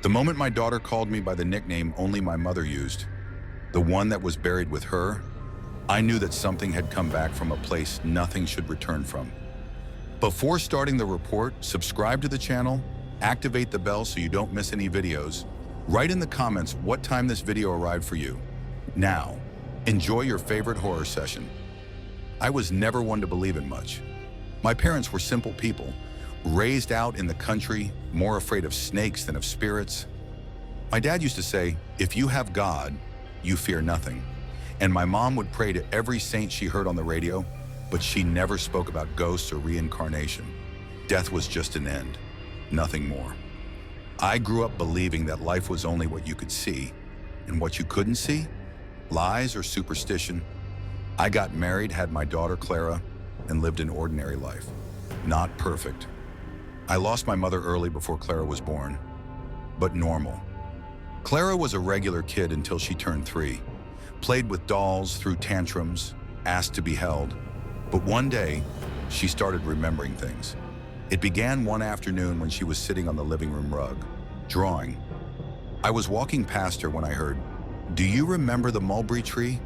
The moment my daughter called me by the nickname only my mother used, the one that was buried with her, I knew that something had come back from a place nothing should return from. Before starting the report, subscribe to the channel, activate the bell so you don't miss any videos. Write in the comments what time this video arrived for you. Now, enjoy your favorite horror session. I was never one to believe in much. My parents were simple people, raised out in the country, more afraid of snakes than of spirits. My dad used to say, if you have God, you fear nothing. And my mom would pray to every saint she heard on the radio, but she never spoke about ghosts or reincarnation. Death was just an end, nothing more. I grew up believing that life was only what you could see, and what you couldn't see, lies or superstition. I got married, had my daughter Clara, and lived an ordinary life. Not perfect. I lost my mother early before Clara was born, but normal. Clara was a regular kid until she turned 3, played with dolls, threw tantrums, asked to be held. But one day, she started remembering things. It began one afternoon when she was sitting on the living room rug, drawing. I was walking past her when I heard, "Do you remember the mulberry tree?"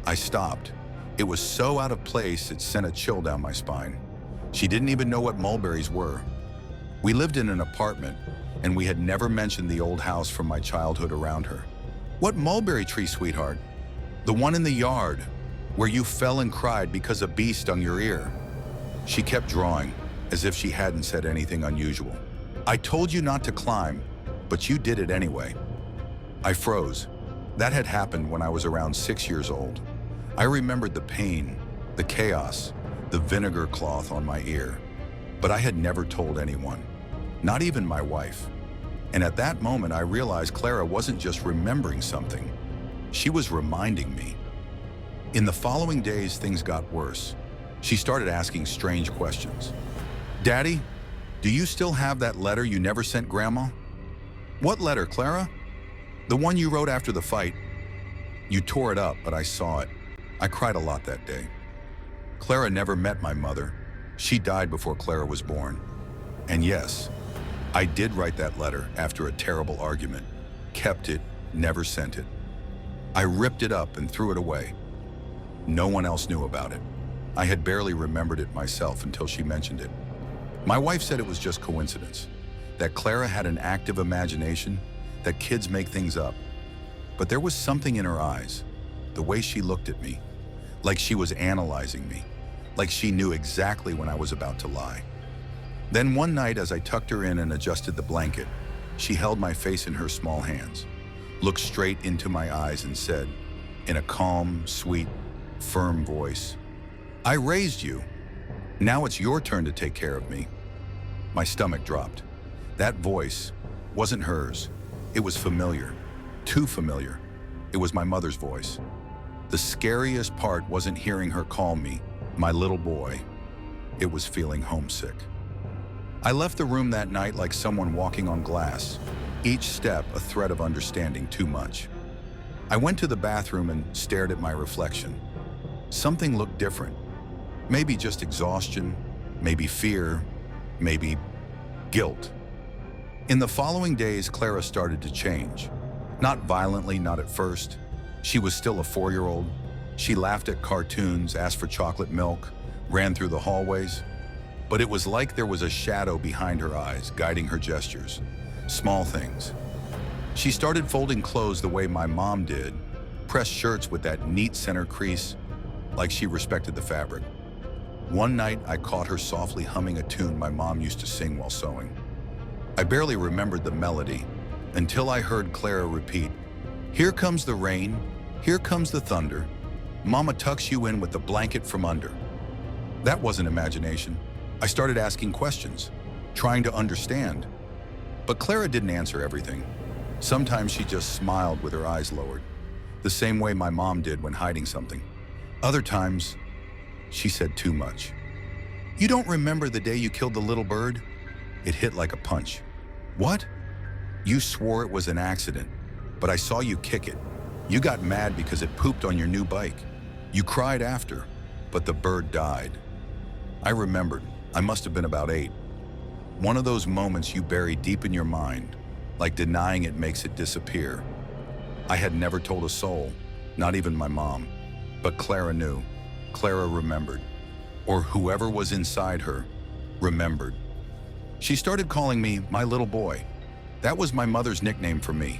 I stopped. It was so out of place it sent a chill down my spine. She didn't even know what mulberries were. We lived in an apartment, and we had never mentioned the old house from my childhood around her. "What mulberry tree, sweetheart?" "The one in the yard, where you fell and cried because a bee stung your ear." She kept drawing, as if she hadn't said anything unusual. "I told you not to climb, but you did it anyway." I froze. That had happened when I was around 6 years old. I remembered the pain, the chaos, the vinegar cloth on my ear, but I had never told anyone, not even my wife. And at that moment, I realized Clara wasn't just remembering something, she was reminding me. In the following days, things got worse. She started asking strange questions. "Daddy, do you still have that letter you never sent Grandma?" "What letter, Clara?" "The one you wrote after the fight." "You tore it up, but I saw it. I cried a lot that day." Clara never met my mother. She died before Clara was born. And yes, I did write that letter after a terrible argument. Kept it, never sent it. I ripped it up and threw it away. No one else knew about it. I had barely remembered it myself until she mentioned it. My wife said it was just coincidence, that Clara had an active imagination, that kids make things up. But there was something in her eyes, the way she looked at me, like she was analyzing me, like she knew exactly when I was about to lie. Then one night, as I tucked her in and adjusted the blanket, she held my face in her small hands, looked straight into my eyes and said, in a calm, sweet, firm voice, "I raised you. Now it's your turn to take care of me." My stomach dropped. That voice wasn't hers. It was familiar, too familiar. It was my mother's voice. The scariest part wasn't hearing her call me my little boy. It was feeling homesick. I left the room that night like someone walking on glass, each step a thread of understanding too much. I went to the bathroom and stared at my reflection. Something looked different. Maybe just exhaustion, maybe fear, maybe guilt. In the following days, Clara started to change. Not violently, not at first. She was still a 4-year-old. She laughed at cartoons, asked for chocolate milk, ran through the hallways. But it was like there was a shadow behind her eyes, guiding her gestures. Small things. She started folding clothes the way my mom did, pressed shirts with that neat center crease, like she respected the fabric. One night, I caught her softly humming a tune my mom used to sing while sewing. I barely remembered the melody until I heard Clara repeat, "Here comes the rain, here comes the thunder. Mama tucks you in with the blanket from under." That wasn't imagination. I started asking questions, trying to understand. But Clara didn't answer everything. Sometimes she just smiled with her eyes lowered, the same way my mom did when hiding something. Other times, she said too much. "You don't remember the day you killed the little bird?" It hit like a punch. "What?" "You swore it was an accident, but I saw you kick it. You got mad because it pooped on your new bike. You cried after, but the bird died." I remembered. I must have been about 8. One of those moments you bury deep in your mind, like denying it makes it disappear. I had never told a soul, not even my mom. But Clara knew. Clara remembered. Or whoever was inside her remembered. She started calling me my little boy. That was my mother's nickname for me.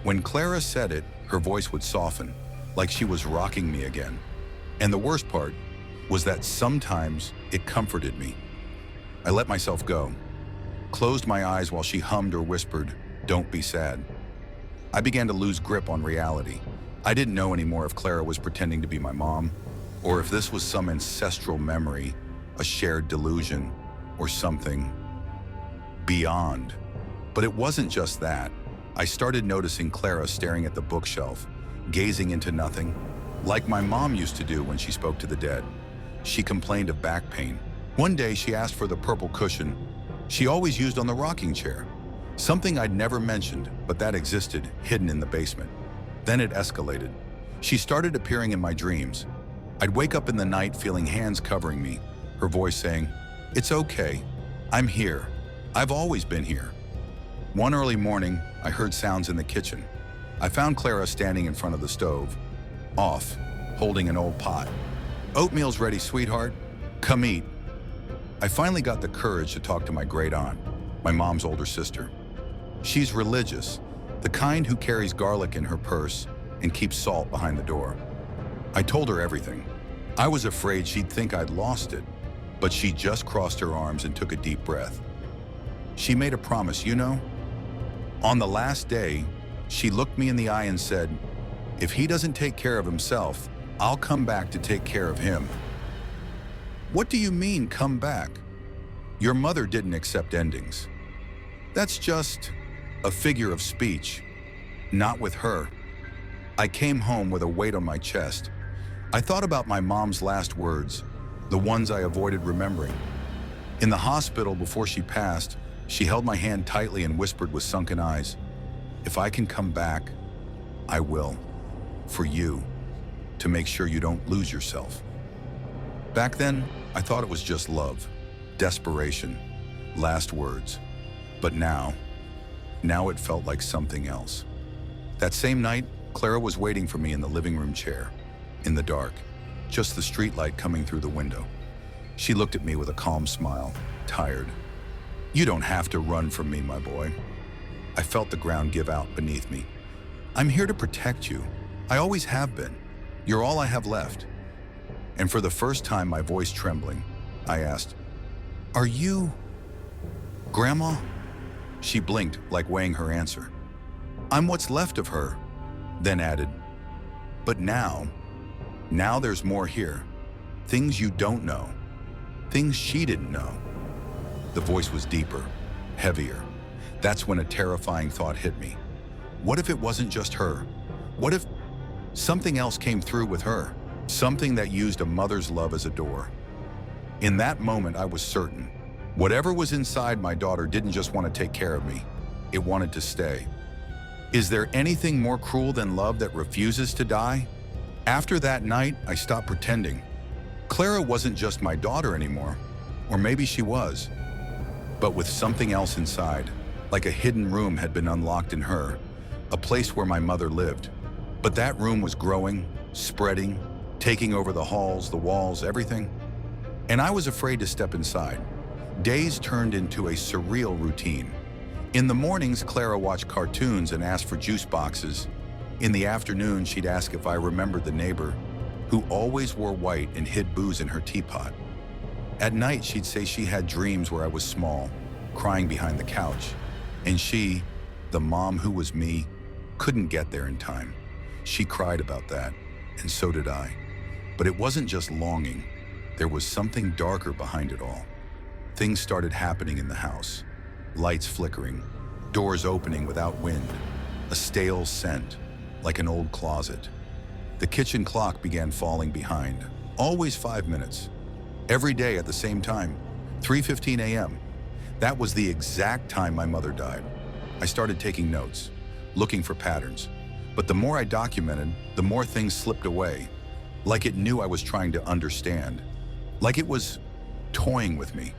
When Clara said it, her voice would soften, like she was rocking me again. And the worst part was that sometimes it comforted me. I let myself go, closed my eyes while she hummed or whispered, "Don't be sad." I began to lose grip on reality. I didn't know anymore if Clara was pretending to be my mom, or if this was some ancestral memory, a shared delusion, or something beyond. But it wasn't just that. I started noticing Clara staring at the bookshelf, gazing into nothing, like my mom used to do when she spoke to the dead. She complained of back pain. One day she asked for the purple cushion she always used on the rocking chair, something I'd never mentioned, but that existed, hidden in the basement. Then it escalated. She started appearing in my dreams. I'd wake up in the night feeling hands covering me, her voice saying, "It's okay, I'm here. I've always been here." One early morning, I heard sounds in the kitchen. I found Clara standing in front of the stove, off, holding an old pot. "Oatmeal's ready, sweetheart. Come eat." I finally got the courage to talk to my great aunt, my mom's older sister. She's religious, the kind who carries garlic in her purse and keeps salt behind the door. I told her everything. I was afraid she'd think I'd lost it, but she just crossed her arms and took a deep breath. She made a promise, you know? On the last day, she looked me in the eye and said, "If he doesn't take care of himself, I'll come back to take care of him." What do you mean, come back? Your mother didn't accept endings. That's just a figure of speech. Not with her. I came home with a weight on my chest. I thought about my mom's last words, the ones I avoided remembering. In the hospital before she passed, she held my hand tightly and whispered with sunken eyes, "If I can come back, I will. For you, to make sure you don't lose yourself." Back then, I thought it was just love, desperation, last words. But now it felt like something else. That same night, Clara was waiting for me in the living room chair, in the dark, just the streetlight coming through the window. She looked at me with a calm smile, tired. "You don't have to run from me, my boy." I felt the ground give out beneath me. "I'm here to protect you. I always have been. You're all I have left." And for the first time, my voice trembling, I asked, "Are you Grandma?" She blinked, like weighing her answer. "I'm what's left of her," then added, "But now there's more here. Things you don't know. Things she didn't know." The voice was deeper, heavier. That's when a terrifying thought hit me. What if it wasn't just her? What if something else came through with her? Something that used a mother's love as a door. In that moment, I was certain. Whatever was inside my daughter didn't just want to take care of me. It wanted to stay. Is there anything more cruel than love that refuses to die? After that night, I stopped pretending. Clara wasn't just my daughter anymore. Or maybe she was. But with something else inside, like a hidden room had been unlocked in her, a place where my mother lived. But that room was growing, spreading, taking over the halls, the walls, everything. And I was afraid to step inside. Days turned into a surreal routine. In the mornings, Clara watched cartoons and asked for juice boxes. In the afternoon, she'd ask if I remembered the neighbor who always wore white and hid booze in her teapot. At night, she'd say she had dreams where I was small, crying behind the couch. And she, the mom who was me, couldn't get there in time. She cried about that, and so did I. But it wasn't just longing. There was something darker behind it all. Things started happening in the house. Lights flickering, doors opening without wind, a stale scent, like an old closet. The kitchen clock began falling behind, always 5 minutes. Every day at the same time, 3:15 a.m. That was the exact time my mother died. I started taking notes, looking for patterns. But the more I documented, the more things slipped away. Like it knew I was trying to understand. Like it was toying with me.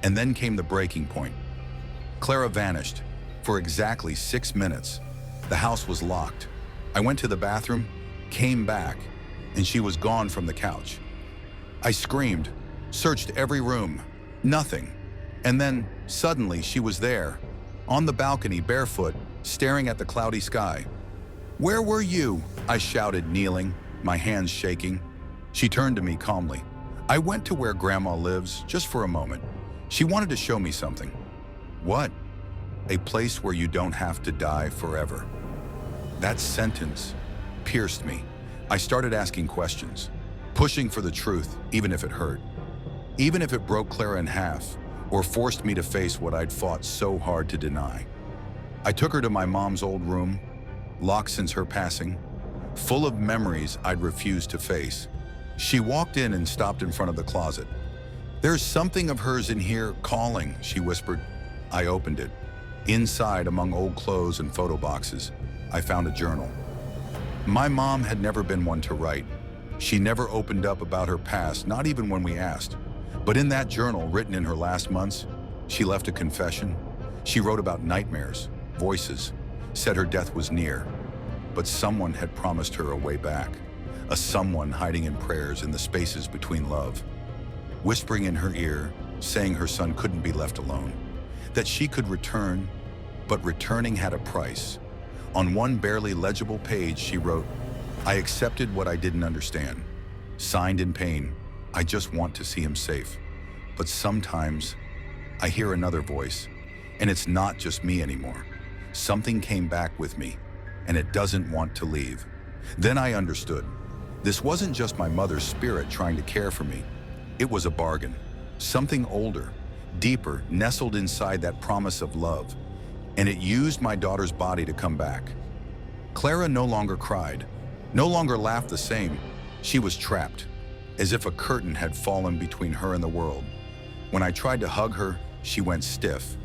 And then came the breaking point. Clara vanished. for exactly 6 minutes. The house was locked. I went to the bathroom, came back, and she was gone from the couch. I screamed, searched every room, nothing. And then, suddenly, she was there, on the balcony, barefoot, staring at the cloudy sky. "Where were you?" I shouted, kneeling, my hands shaking. She turned to me calmly. "I went to where Grandma lives, just for a moment. She wanted to show me something." "What?" "A place where you don't have to die forever." That sentence pierced me. I started asking questions, pushing for the truth, even if it hurt. Even if it broke Clara in half, or forced me to face what I'd fought so hard to deny. I took her to my mom's old room, locked since her passing, full of memories I'd refused to face. She walked in and stopped in front of the closet. "There's something of hers in here calling," she whispered. I opened it. Inside, among old clothes and photo boxes, I found a journal. My mom had never been one to write. She never opened up about her past, not even when we asked. But in that journal, written in her last months, she left a confession. She wrote about nightmares, voices, said her death was near. But someone had promised her a way back, a someone hiding in prayers in the spaces between love, whispering in her ear, saying her son couldn't be left alone, that she could return, but returning had a price. On one barely legible page, she wrote, "I accepted what I didn't understand. Signed in pain, I just want to see him safe. But sometimes I hear another voice, and it's not just me anymore. Something came back with me, and it doesn't want to leave." Then I understood. This wasn't just my mother's spirit trying to care for me. It was a bargain. Something older, deeper, nestled inside that promise of love. And it used my daughter's body to come back. Clara no longer cried, no longer laughed the same. She was trapped, as if a curtain had fallen between her and the world. When I tried to hug her, she went stiff,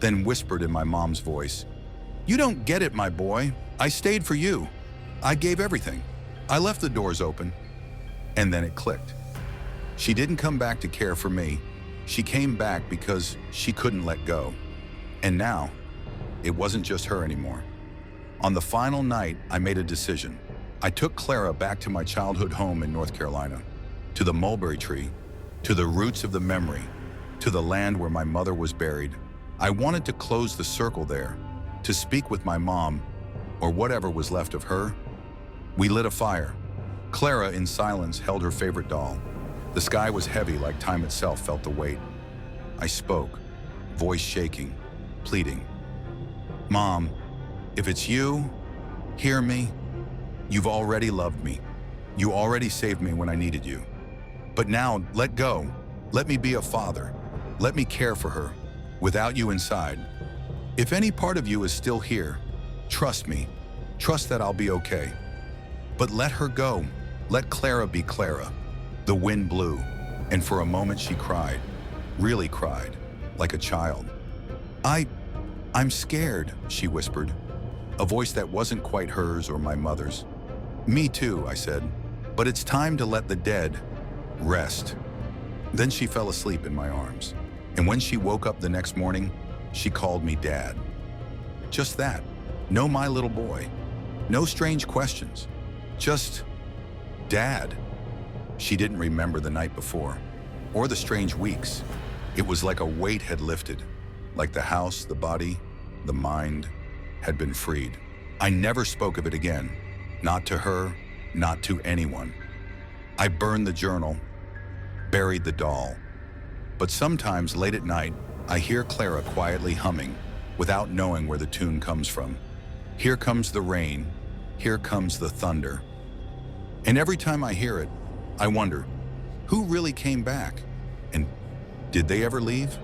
then whispered in my mom's voice, "You don't get it, my boy. I stayed for you. I gave everything. I left the doors open." And then it clicked. She didn't come back to care for me. She came back because she couldn't let go. And now, it wasn't just her anymore. On the final night, I made a decision. I took Clara back to my childhood home in North Carolina, to the mulberry tree, to the roots of the memory, to the land where my mother was buried. I wanted to close the circle there, to speak with my mom, or whatever was left of her. We lit a fire. Clara, in silence, held her favorite doll. The sky was heavy, like time itself felt the weight. I spoke, voice shaking, pleading. "Mom, if it's you, hear me. You've already loved me. You already saved me when I needed you. But now, let go. Let me be a father. Let me care for her, without you inside. If any part of you is still here, trust me. Trust that I'll be okay. But let her go. Let Clara be Clara." The wind blew, and for a moment she cried, really cried, like a child. I'm scared," she whispered, a voice that wasn't quite hers or my mother's. "Me too," I said, "but it's time to let the dead rest." Then she fell asleep in my arms, and when she woke up the next morning, she called me Dad. Just that, no my little boy, no strange questions, just Dad. She didn't remember the night before, or the strange weeks. It was like a weight had lifted, like the house, the body, the mind had been freed. I never spoke of it again, not to her, not to anyone. I burned the journal, buried the doll. But sometimes late at night, I hear Clara quietly humming, without knowing where the tune comes from. Here comes the rain, here comes the thunder. And every time I hear it, I wonder, who really came back? And did they ever leave?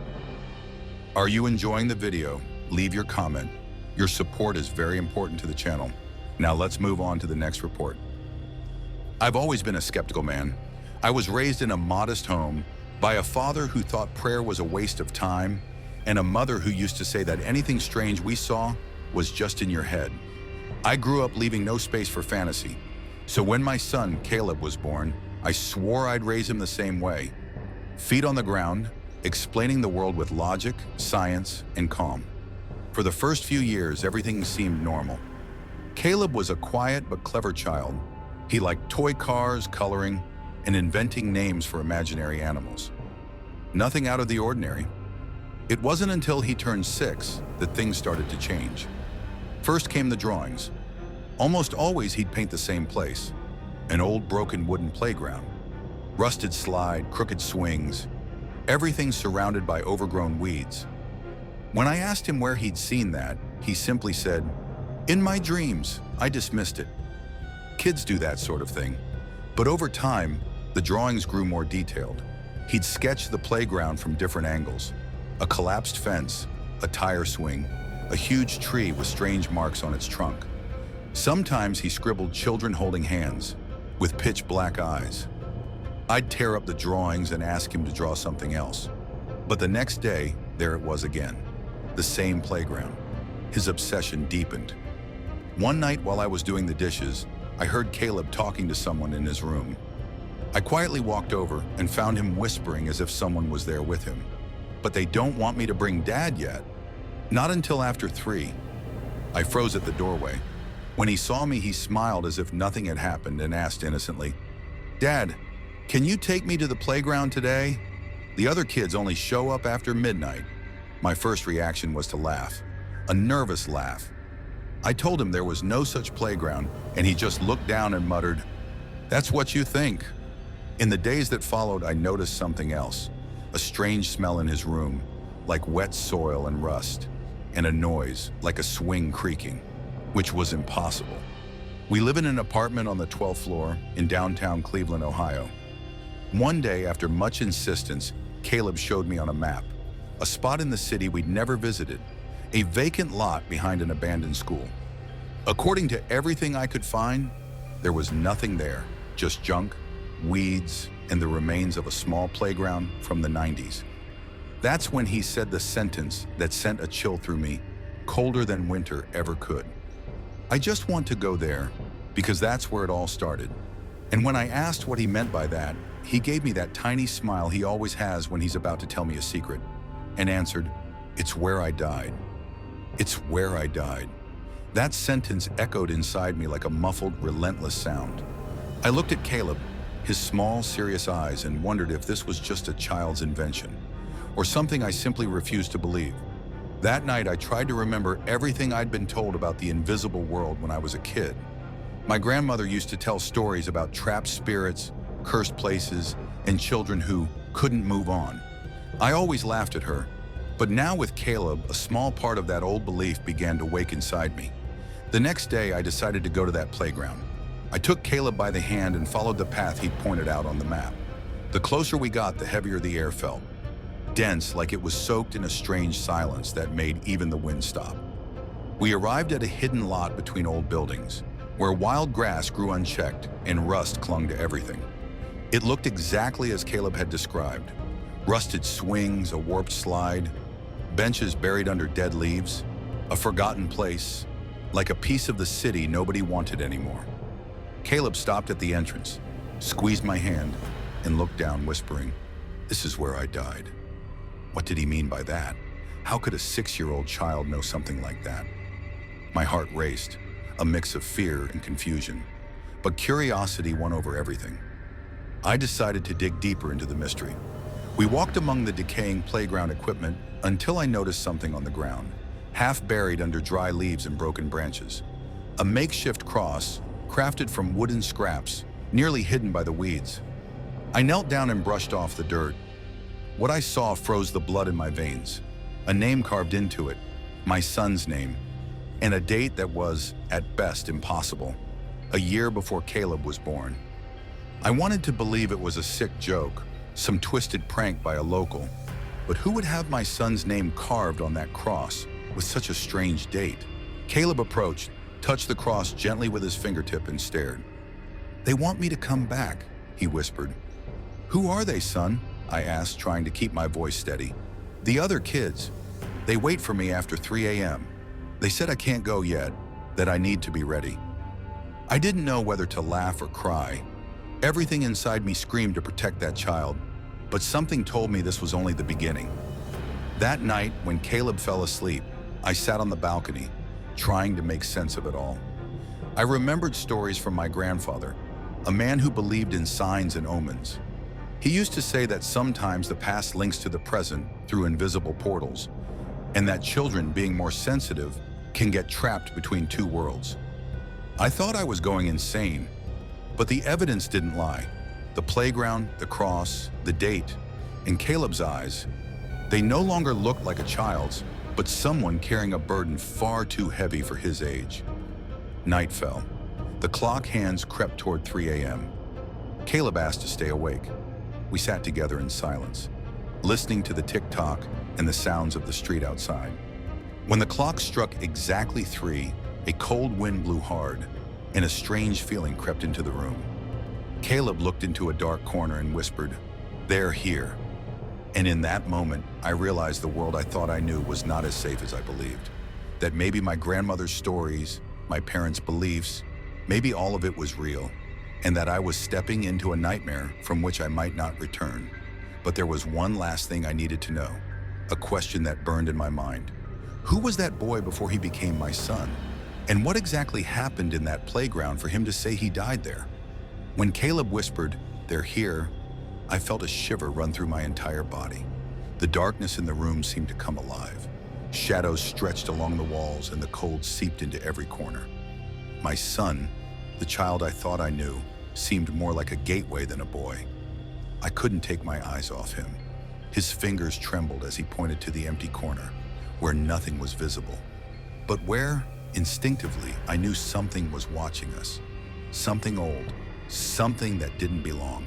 Are you enjoying the video? Leave your comment. Your support is very important to the channel. Now let's move on to the next report. I've always been a skeptical man. I was raised in a modest home by a father who thought prayer was a waste of time, and a mother who used to say that anything strange we saw was just in your head. I grew up leaving no space for fantasy. So when my son, Caleb, was born, I swore I'd raise him the same way. Feet on the ground, explaining the world with logic, science, and calm. For the first few years, everything seemed normal. Caleb was a quiet but clever child. He liked toy cars, coloring, and inventing names for imaginary animals. Nothing out of the ordinary. It wasn't until he turned 6 that things started to change. First came the drawings. Almost always he'd paint the same place, an old broken wooden playground. Rusted slide, crooked swings, everything surrounded by overgrown weeds. When I asked him where he'd seen that, he simply said, "In my dreams." I dismissed it. Kids do that sort of thing. But over time, the drawings grew more detailed. He'd sketch the playground from different angles. A collapsed fence, a tire swing, a huge tree with strange marks on its trunk. Sometimes he scribbled children holding hands, with pitch black eyes. I'd tear up the drawings and ask him to draw something else. But the next day, there it was again. The same playground. His obsession deepened. One night while I was doing the dishes, I heard Caleb talking to someone in his room. I quietly walked over and found him whispering as if someone was there with him. "But they don't want me to bring Dad yet." "Not until after 3. I froze at the doorway. When he saw me, he smiled as if nothing had happened and asked innocently, "Dad, can you take me to the playground today? The other kids only show up after midnight." My first reaction was to laugh, a nervous laugh. I told him there was no such playground, and he just looked down and muttered, "That's what you think." In the days that followed, I noticed something else, a strange smell in his room, like wet soil and rust, and a noise, like a swing creaking, which was impossible. We live in an apartment on the 12th floor in downtown Cleveland, Ohio. One day, after much insistence, Caleb showed me on a map a spot in the city we'd never visited, a vacant lot behind an abandoned school. According to everything I could find, there was nothing there, just junk, weeds, and the remains of a small playground from the 90s. That's when he said the sentence that sent a chill through me, colder than winter ever could. "I just want to go there, because that's where it all started." And when I asked what he meant by that, he gave me that tiny smile he always has when he's about to tell me a secret, and answered, "It's where I died. It's where I died." That sentence echoed inside me like a muffled, relentless sound. I looked at Caleb, his small, serious eyes, and wondered if this was just a child's invention, or something I simply refused to believe. That night, I tried to remember everything I'd been told about the invisible world when I was a kid. My grandmother used to tell stories about trapped spirits, cursed places, and children who couldn't move on. I always laughed at her, but now with Caleb, a small part of that old belief began to wake inside me. The next day, I decided to go to that playground. I took Caleb by the hand and followed the path he'd pointed out on the map. The closer we got, the heavier the air felt. Dense, like it was soaked in a strange silence that made even the wind stop. We arrived at a hidden lot between old buildings, where wild grass grew unchecked and rust clung to everything. It looked exactly as Caleb had described. Rusted swings, a warped slide, benches buried under dead leaves, a forgotten place, like a piece of the city nobody wanted anymore. Caleb stopped at the entrance, squeezed my hand, and looked down, whispering, "This is where I died." What did he mean by that? How could a 6-year-old child know something like that? My heart raced, a mix of fear and confusion, but curiosity won over everything. I decided to dig deeper into the mystery. We walked among the decaying playground equipment until I noticed something on the ground, half buried under dry leaves and broken branches. A makeshift cross, crafted from wooden scraps, nearly hidden by the weeds. I knelt down and brushed off the dirt. What I saw froze the blood in my veins. A name carved into it, my son's name, and a date that was, at best, impossible, a year before Caleb was born. I wanted to believe it was a sick joke, some twisted prank by a local, but who would have my son's name carved on that cross with such a strange date? Caleb approached, touched the cross gently with his fingertip, and stared. "They want me to come back," he whispered. "Who are they, son?" I asked, trying to keep my voice steady. "The other kids. They wait for me after 3 a.m. They said I can't go yet, that I need to be ready." I didn't know whether to laugh or cry. Everything inside me screamed to protect that child, but something told me this was only the beginning. That night, when Caleb fell asleep, I sat on the balcony, trying to make sense of it all. I remembered stories from my grandfather, a man who believed in signs and omens. He used to say that sometimes the past links to the present through invisible portals, and that children, being more sensitive, can get trapped between two worlds. I thought I was going insane, but the evidence didn't lie. The playground, the cross, the date, in Caleb's eyes, they no longer looked like a child's, but someone carrying a burden far too heavy for his age. Night fell. The clock hands crept toward 3 a.m. Caleb asked to stay awake. We sat together in silence, listening to the tick-tock and the sounds of the street outside. When the clock struck exactly 3, a cold wind blew hard, and a strange feeling crept into the room. Caleb looked into a dark corner and whispered, "They're here." And in that moment, I realized the world I thought I knew was not as safe as I believed. That maybe my grandmother's stories, my parents' beliefs, maybe all of it was real, and that I was stepping into a nightmare from which I might not return. But there was one last thing I needed to know, a question that burned in my mind. Who was that boy before he became my son? And what exactly happened in that playground for him to say he died there? When Caleb whispered, "They're here," I felt a shiver run through my entire body. The darkness in the room seemed to come alive. Shadows stretched along the walls and the cold seeped into every corner. My son, the child I thought I knew, seemed more like a gateway than a boy. I couldn't take my eyes off him. His fingers trembled as he pointed to the empty corner, where nothing was visible. But where, instinctively, I knew something was watching us. Something old, something that didn't belong.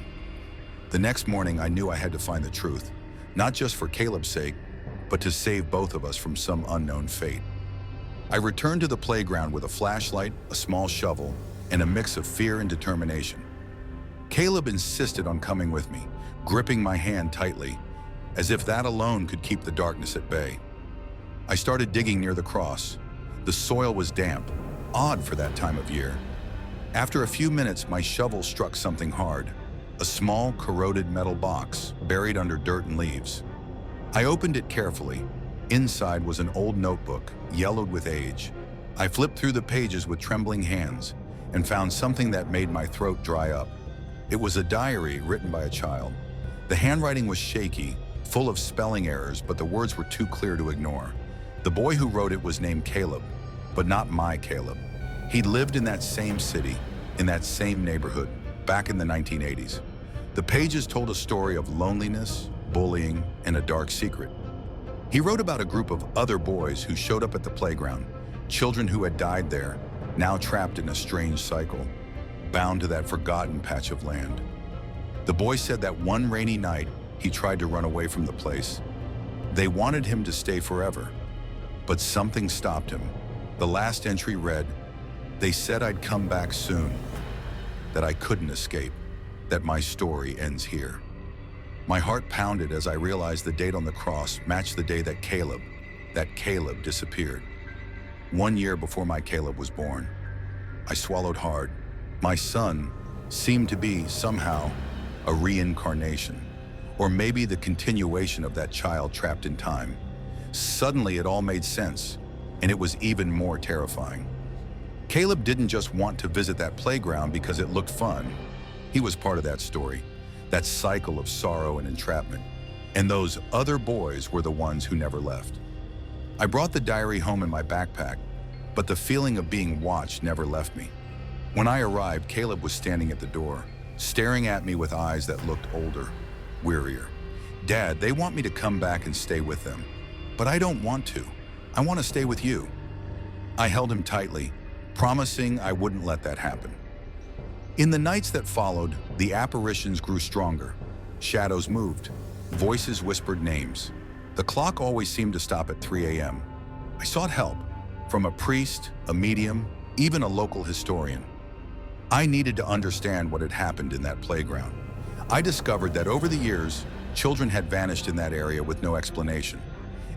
The next morning, I knew I had to find the truth, not just for Caleb's sake, but to save both of us from some unknown fate. I returned to the playground with a flashlight, a small shovel, and a mix of fear and determination. Caleb insisted on coming with me, gripping my hand tightly, as if that alone could keep the darkness at bay. I started digging near the cross. The soil was damp, odd for that time of year. After a few minutes, my shovel struck something hard, a small, corroded metal box buried under dirt and leaves. I opened it carefully. Inside was an old notebook, yellowed with age. I flipped through the pages with trembling hands and found something that made my throat dry up. It was a diary written by a child. The handwriting was shaky, full of spelling errors, but the words were too clear to ignore. The boy who wrote it was named Caleb, but not my Caleb. He'd lived in that same city, in that same neighborhood, back in the 1980s. The pages told a story of loneliness, bullying, and a dark secret. He wrote about a group of other boys who showed up at the playground, children who had died there, now trapped in a strange cycle, bound to that forgotten patch of land. The boy said that one rainy night, he tried to run away from the place. They wanted him to stay forever, but something stopped him. The last entry read, "They said I'd come back soon, that I couldn't escape, that my story ends here." My heart pounded as I realized the date on the cross matched the day that Caleb disappeared. 1 year before my Caleb was born. I swallowed hard. My son seemed to be, somehow, a reincarnation, or maybe the continuation of that child trapped in time. Suddenly it all made sense, and it was even more terrifying. Caleb didn't just want to visit that playground because it looked fun. He was part of that story, that cycle of sorrow and entrapment. And those other boys were the ones who never left. I brought the diary home in my backpack, but the feeling of being watched never left me. When I arrived, Caleb was standing at the door, staring at me with eyes that looked older, wearier. "Dad, they want me to come back and stay with them, but I don't want to. I want to stay with you." I held him tightly, promising I wouldn't let that happen. In the nights that followed, the apparitions grew stronger. Shadows moved. Voices whispered names. The clock always seemed to stop at 3 a.m. I sought help from a priest, a medium, even a local historian. I needed to understand what had happened in that playground. I discovered that over the years, children had vanished in that area with no explanation,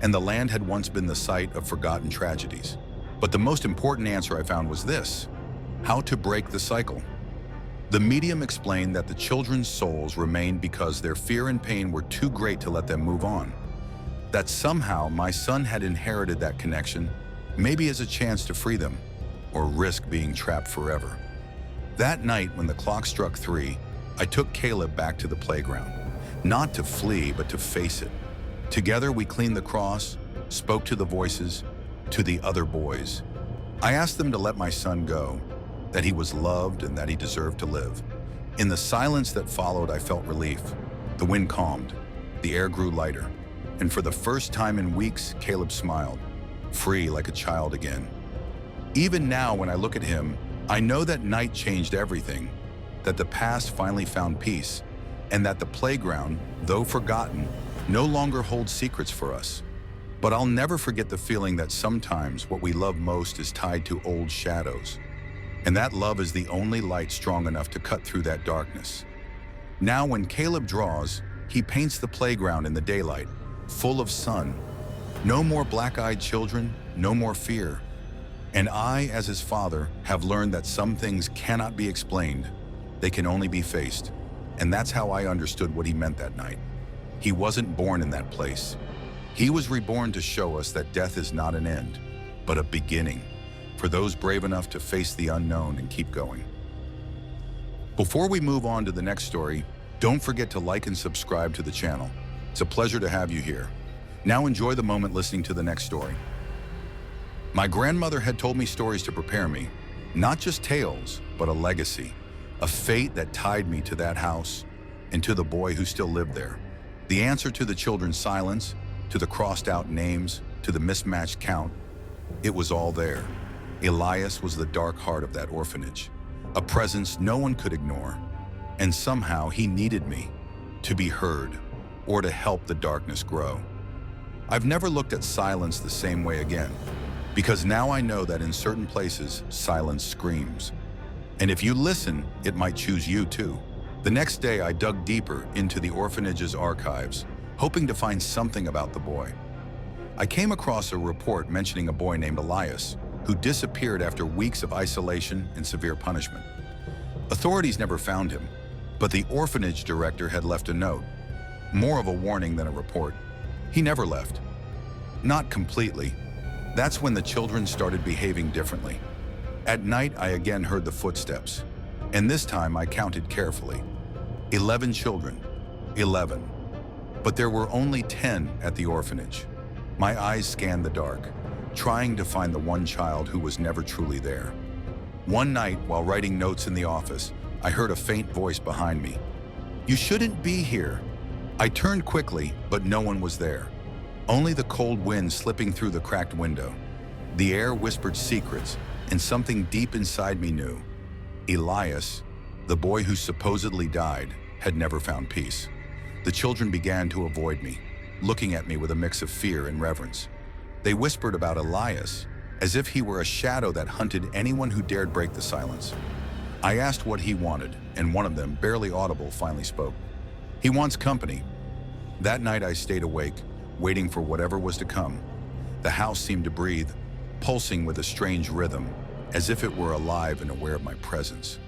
and the land had once been the site of forgotten tragedies. But the most important answer I found was this: how to break the cycle. The medium explained that the children's souls remained because their fear and pain were too great to let them move on. that somehow my son had inherited that connection, maybe as a chance to free them, or risk being trapped forever. That night, when the clock struck 3, I took Caleb back to the playground, not to flee, but to face it. Together, we cleaned the cross, spoke to the voices, to the other boys. I asked them to let my son go, that he was loved and that he deserved to live. In the silence that followed, I felt relief. The wind calmed, the air grew lighter, and for the first time in weeks, Caleb smiled, free like a child again. Even now, when I look at him, I know that night changed everything, that the past finally found peace, and that the playground, though forgotten, no longer holds secrets for us. But I'll never forget the feeling that sometimes what we love most is tied to old shadows, and that love is the only light strong enough to cut through that darkness. Now, when Caleb draws, he paints the playground in the daylight, full of sun. No more black-eyed children, no more fear. And I, as his father, have learned that some things cannot be explained. They can only be faced. And that's how I understood what he meant that night. He wasn't born in that place. He was reborn to show us that death is not an end, but a beginning, for those brave enough to face the unknown and keep going. Before we move on to the next story, don't forget to like and subscribe to the channel. It's a pleasure to have you here. Now enjoy the moment listening to the next story. My grandmother had told me stories to prepare me, not just tales, but a legacy, a fate that tied me to that house and to the boy who still lived there. The answer to the children's silence, to the crossed out names, to the mismatched count, it was all there. Elias was the dark heart of that orphanage, a presence no one could ignore. And somehow he needed me to be heard or to help the darkness grow. I've never looked at silence the same way again, because now I know that in certain places, silence screams. And if you listen, it might choose you too. The next day, I dug deeper into the orphanage's archives, hoping to find something about the boy. I came across a report mentioning a boy named Elias, who disappeared after weeks of isolation and severe punishment. Authorities never found him, but the orphanage director had left a note, more of a warning than a report. He never left. Not completely. That's when the children started behaving differently. At night, I again heard the footsteps, and this time I counted carefully. 11 children. 11. But there were only 10 at the orphanage. My eyes scanned the dark, trying to find the one child who was never truly there. One night, while writing notes in the office, I heard a faint voice behind me. "You shouldn't be here." I turned quickly, but no one was there. Only the cold wind slipping through the cracked window. The air whispered secrets, and something deep inside me knew. Elias, the boy who supposedly died, had never found peace. The children began to avoid me, looking at me with a mix of fear and reverence. They whispered about Elias, as if he were a shadow that hunted anyone who dared break the silence. I asked what he wanted, and one of them, barely audible, finally spoke. "He wants company." That night I stayed awake, waiting for whatever was to come. The house seemed to breathe, pulsing with a strange rhythm, as if it were alive and aware of my presence.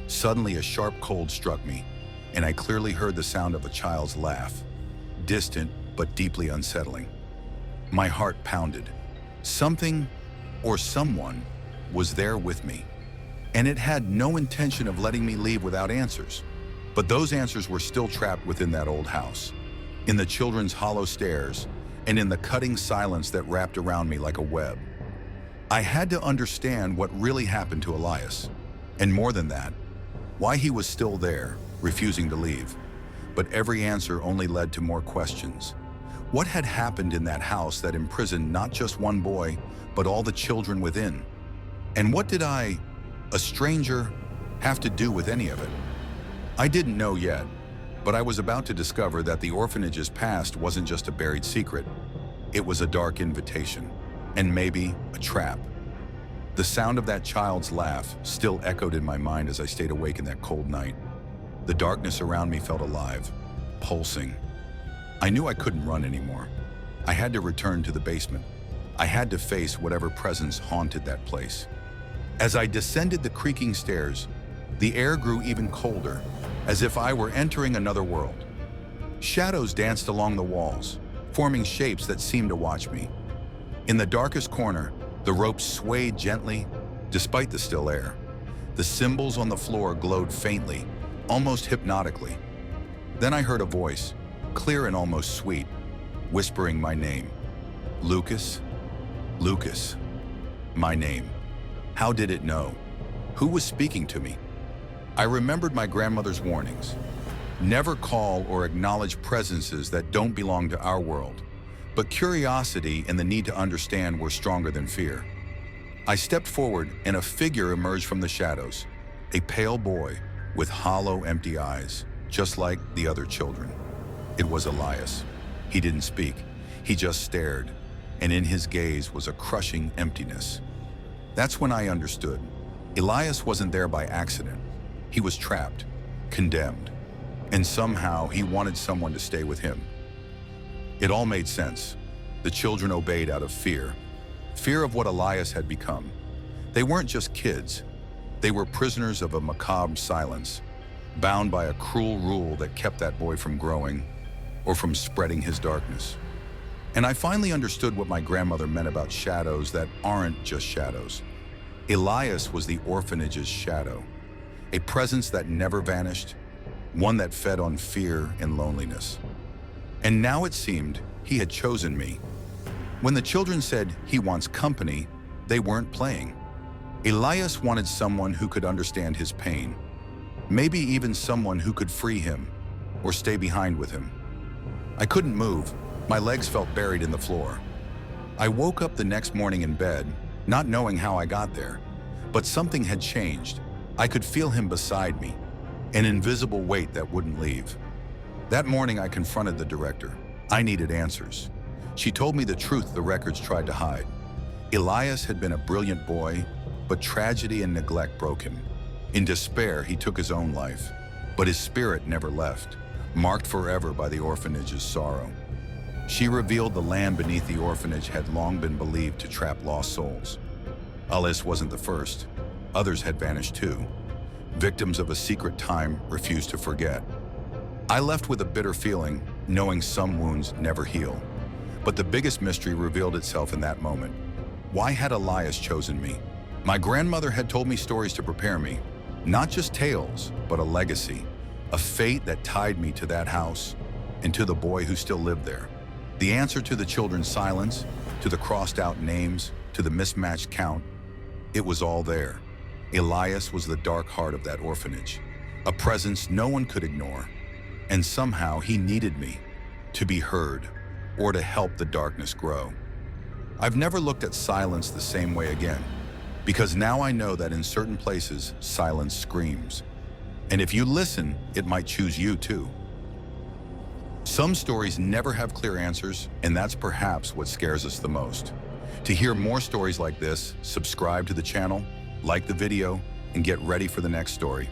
Suddenly a sharp cold struck me, and I clearly heard the sound of a child's laugh, distant but deeply unsettling. My heart pounded. Something, or someone, was there with me, and it had no intention of letting me leave without answers. But those answers were still trapped within that old house, in the children's hollow stares, and in the cutting silence that wrapped around me like a web. I had to understand what really happened to Elias, and more than that, why he was still there, refusing to leave. But every answer only led to more questions. What had happened in that house that imprisoned not just one boy, but all the children within? And what did I, a stranger, have to do with any of it? I didn't know yet, but I was about to discover that the orphanage's past wasn't just a buried secret. It was a dark invitation, and maybe a trap. The sound of that child's laugh still echoed in my mind as I stayed awake in that cold night. The darkness around me felt alive, pulsing. I knew I couldn't run anymore. I had to return to the basement. I had to face whatever presence haunted that place. As I descended the creaking stairs, the air grew even colder, as if I were entering another world. Shadows danced along the walls, forming shapes that seemed to watch me. In the darkest corner, the ropes swayed gently, despite the still air. The symbols on the floor glowed faintly, almost hypnotically. Then I heard a voice, clear and almost sweet, whispering my name. Lucas? Lucas. My name. How did it know? Who was speaking to me? I remembered my grandmother's warnings. Never call or acknowledge presences that don't belong to our world. But curiosity and the need to understand were stronger than fear. I stepped forward and a figure emerged from the shadows. A pale boy with hollow, empty eyes, just like the other children. It was Elias. He didn't speak. He just stared, and in his gaze was a crushing emptiness. That's when I understood. Elias wasn't there by accident. He was trapped, condemned, and somehow he wanted someone to stay with him. It all made sense. The children obeyed out of fear. Fear of what Elias had become. They weren't just kids. They were prisoners of a macabre silence, bound by a cruel rule that kept that boy from growing or from spreading his darkness. And I finally understood what my grandmother meant about shadows that aren't just shadows. Elias was the orphanage's shadow, a presence that never vanished, one that fed on fear and loneliness. And now it seemed he had chosen me. When the children said he wants company, they weren't playing. Elias wanted someone who could understand his pain, maybe even someone who could free him or stay behind with him. I couldn't move. My legs felt buried in the floor. I woke up the next morning in bed, not knowing how I got there, but something had changed. I could feel him beside me, an invisible weight that wouldn't leave. That morning I confronted the director. I needed answers. She told me the truth the records tried to hide. Elias had been a brilliant boy, but tragedy and neglect broke him. In despair, he took his own life, but his spirit never left, marked forever by the orphanage's sorrow. She revealed the land beneath the orphanage had long been believed to trap lost souls. Elias wasn't the first. Others had vanished too. Victims of a secret time refused to forget. I left with a bitter feeling, knowing some wounds never heal. But the biggest mystery revealed itself in that moment. Why had Elias chosen me? My grandmother had told me stories to prepare me, not just tales, but a legacy, a fate that tied me to that house and to the boy who still lived there. The answer to the children's silence, to the crossed out names, to the mismatched count, it was all there. Elias was the dark heart of that orphanage, a presence no one could ignore. And somehow he needed me to be heard or to help the darkness grow. I've never looked at silence the same way again, because now I know that in certain places, silence screams. And if you listen, it might choose you too. Some stories never have clear answers, and that's perhaps what scares us the most. To hear more stories like this, subscribe to the channel, like the video, and get ready for the next story.